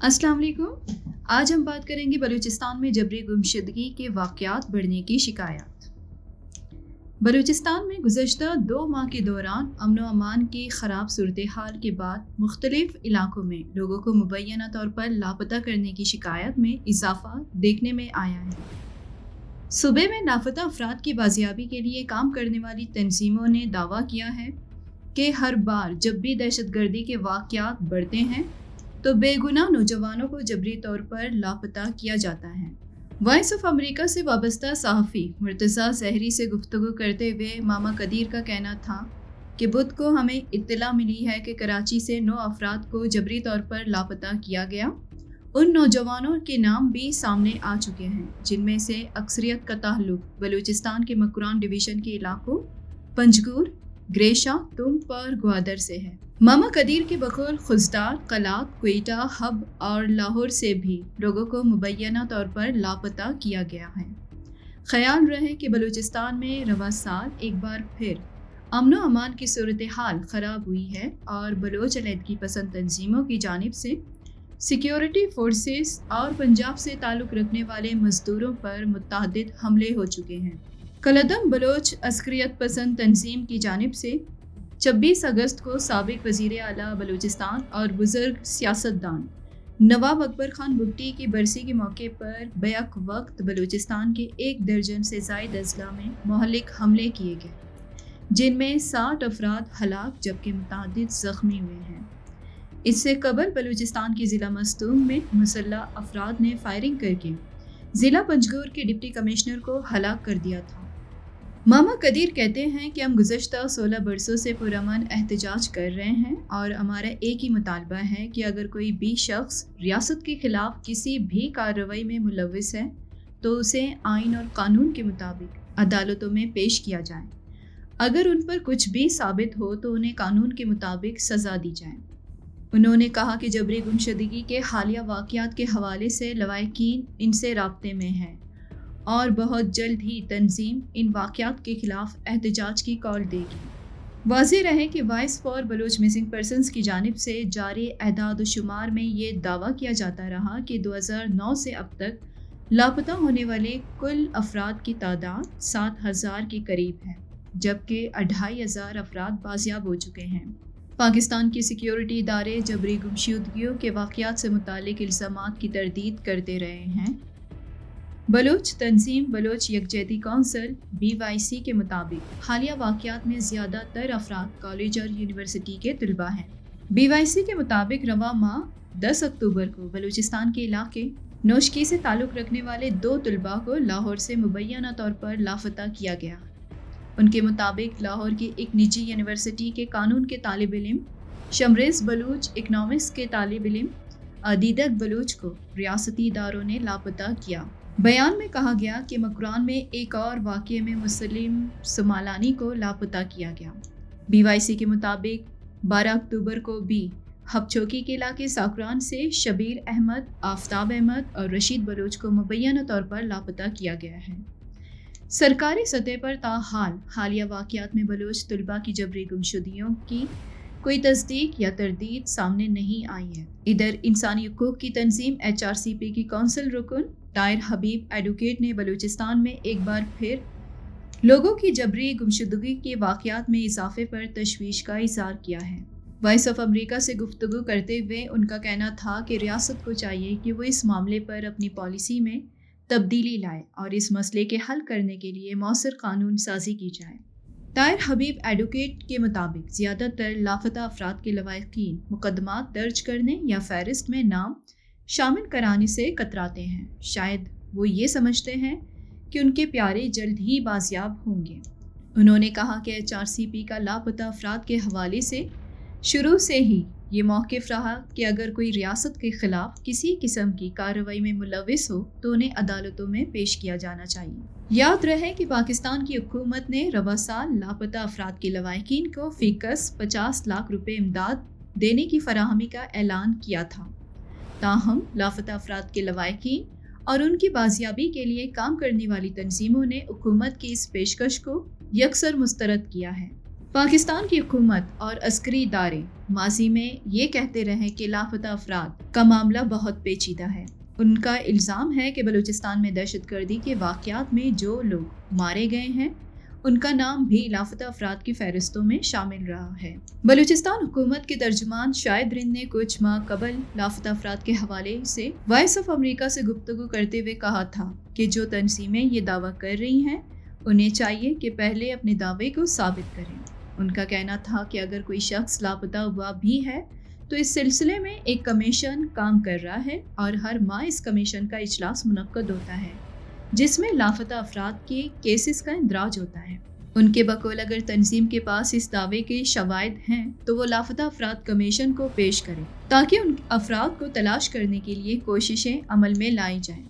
अस्सलाम वालेकुम। आज हम बात करेंगे बलूचिस्तान में जबरी गुमशुदगी के वाक़यात बढ़ने की शिकायत। बलूचिस्तान में गुज़श्ता 2 माह के दौरान अमन व अमान की ख़राब सूरत हाल के बाद मुख्तलिफ़ इलाकों में लोगों को मुबैना तौर पर लापता करने की शिकायत में इजाफ़ा देखने में आया है। सूबे में लापता अफराद की बाजियाबी के लिए काम करने वाली तंजीमों ने दावा किया है कि हर बार जब भी दहशतगर्दी के वाक़यात बढ़ते हैं तो बेगुनाह नौजवानों को जबरी तौर पर लापता किया जाता है। वॉइस ऑफ अमेरिका से वाबस्ता सहाफ़ी मुर्तज़ा ज़हरी से गुफ्तगू करते हुए मामा कदीर का कहना था कि बुध को हमें इत्तला मिली है कि कराची से 9 अफराद को जबरी तौर पर लापता किया गया। उन नौजवानों के नाम भी सामने आ चुके हैं जिनमें से अक्सरियत का ताल्लुक बलूचिस्तान के मकरान डिवीज़न के इलाकों पंजगुर, ग्रेशा, तुम्ब और ग्वादर से है। मामा कदीर के बकौल खुजदार, कलात, क्वेटा, हब और लाहौर से भी लोगों को मुबैना तौर पर लापता किया गया है। ख्याल रहे कि बलूचिस्तान में रवा साल एक बार फिर अमन व अमान की सूरत हाल ख़राब हुई है और बलोच अलहदगी पसंद तंजीमों की जानिब से सिक्योरिटी फोर्सेस और पंजाब से ताल्लुक़ रखने वाले मजदूरों पर मुतअद्दिद हमले हो चुके हैं। कलदम बलोच अस्करियत पसंद तंजीम की जानिब से 26 अगस्त को साबिक वज़ीर आला बलूचिस्तान और बुज़ुर्ग सियासतदान नवाब अकबर खान भुट्टी की बरसी के मौके पर बैक वक्त बलूचिस्तान के 1 दर्जन से ज़ायद अजला में मोहल्लिक हमले किए गए, जिनमें 60 अफराद हलाक जबकि मुतअद्दिद ज़ख्मी हुए हैं। इससे कबल बलूचिस्तान के ज़िला मस्तूम में मुसल्लह अफराद ने फायरिंग करके ज़िला पंजगुर के डिप्टी कमिश्नर को हलाक कर दिया था। मामा कदीर कहते हैं कि हम गुज़श्ता 16 बरसों से पुरअमन एहतजाज कर रहे हैं और हमारा एक ही मुतालबा है कि अगर कोई भी शख्स रियासत के ख़िलाफ़ किसी भी कार्रवाई में मुलव्विस है तो उसे आइन और कानून के मुताबिक अदालतों में पेश किया जाए। अगर उन पर कुछ भी साबित हो तो उन्हें कानून के मुताबिक सज़ा दी जाए। उन्होंने कहा कि जबरी गुमशुदगी के हालिया वाक़यात के हवाले से लवाहिकीन इनसे राब्ते में हैं और बहुत जल्द ही तंजीम इन वाक़यात के ख़िलाफ़ एहतजाज की कॉल देगी। वाज़ेह रहे कि voice for Baloch missing persons की जानिब से जारी एदाद व शुमार में ये दावा किया जाता रहा कि 2009 से अब तक लापता होने वाले कुल अफराद की तादाद 7,000 के करीब है, जबकि 2,500 अफराद बाजियाब हो चुके हैं। पाकिस्तान के सिक्योरिटी इदारे जबरी गुमशुदगियों के वाक़यात से मुतालिक इल्ज़ामात की तरदीद करते रहे हैं। बलोच तंजीम बलोच यकजहती कौंसिल BYC के मुताबिक हालिया वाक़यात में ज़्यादातर अफराद कॉलेज और यूनिवर्सिटी के तलबा हैं। BYC के मुताबिक रवा माह 10 अक्टूबर को बलूचिस्तान के इलाके नौशकी से ताल्लुक़ रखने वाले 2 तलबा को लाहौर से मुबैना तौर पर लापता किया गया। उनके मुताबिक लाहौर की एक निजी यूनिवर्सिटी के कानून के तालिब इल्म शमरेज़ बलूच इकनॉमिक्स के तालिब इल्म अदीदत बलूच को रियासती इदारों ने लापता किया। बयान में कहा गया कि मकरान में एक और वाक़ये में मुस्लिम सोमालानी को लापता किया गया। BYC के मुताबिक 12 अक्टूबर को भी हबचौकी के इलाके साकरान से शबीर अहमद, आफ्ताब अहमद और रशीद बलूच को मुबैना तौर पर लापता किया गया है। सरकारी सतह पर ताहाल हालिया वाक़यात में बलूच तलबा की जबरी गुमशुदगियों की कोई तस्दीक या तरदीद सामने नहीं आई है। इधर इंसानी हकूक़ की तंजीम HRCP की कौंसिल रुकन ताहिर हबीब एडवोकेट ने बलूचिस्तान में एक बार फिर लोगों की जबरी गुमशुदगी के वाक़यात में इजाफे पर तशवीश का इज़हार किया है। वॉइस ऑफ अमेरिका से गुफ्तगू करते हुए उनका कहना था कि रियासत को चाहिए कि वो इस मामले पर अपनी पॉलिसी में तब्दीली लाए और इस मसले के हल करने के लिए मौसर कानून साजी की जाए। ताहिर हबीब एडवोकेट के मुताबिक ज़्यादातर लापता अफराद के लवाहिकीन मुकदमात दर्ज करने या फहरिस्त में नाम शामिल कराने से कतराते हैं। शायद वो ये समझते हैं कि उनके प्यारे जल्द ही बाजियाब होंगे। उन्होंने कहा कि HRCP का लापता अफराद के हवाले से शुरू से ही ये मौक़िफ़ रहा कि अगर कोई रियासत के ख़िलाफ़ किसी किस्म की कार्रवाई में मुलव्विस हो तो उन्हें अदालतों में पेश किया जाना चाहिए। याद रहे कि पाकिस्तान की हुकूमत ने रवा साल लापता अफराद के लवाहिकीन को फ़ीकस 50 लाख रुपए इमदाद देने की फराहमी का ऐलान किया था। ताहम लापता अफराद के लवाहिकीन और उनकी बाजियाबी के लिए काम करने वाली तंजीमों ने हुकूमत की इस पेशकश को यकसर मुस्तरद किया है। پاکستان کی حکومت اور عسکری ادارے ماضی میں یہ کہتے رہے کہ لاپتہ افراد کا معاملہ بہت پیچیدہ ہے۔ ان کا الزام ہے کہ بلوچستان میں دہشت گردی کے واقعات میں جو لوگ مارے گئے ہیں ان کا نام بھی لاپتہ افراد کی فہرستوں میں شامل رہا ہے۔ بلوچستان حکومت کے ترجمان شاہد رند نے کچھ ماہ قبل لاپتہ افراد کے حوالے سے وائس آف امریکہ سے گفتگو کرتے ہوئے کہا تھا کہ جو تنظیمیں یہ دعویٰ کر رہی ہیں انہیں چاہیے کہ پہلے اپنے دعوے کو ثابت کریں۔ ان کا کہنا تھا کہ اگر کوئی شخص لاپتہ ہوا بھی ہے تو اس سلسلے میں ایک کمیشن کام کر رہا ہے اور ہر ماہ اس کمیشن کا اجلاس منعقد ہوتا ہے جس میں لاپتہ افراد کے کیسز کا اندراج ہوتا ہے۔ ان کے بقول اگر تنظیم کے پاس اس دعوے کے شواہد ہیں تو وہ لاپتہ افراد کمیشن کو پیش کرے تاکہ ان افراد کو تلاش کرنے کے لیے کوششیں عمل میں لائی جائیں۔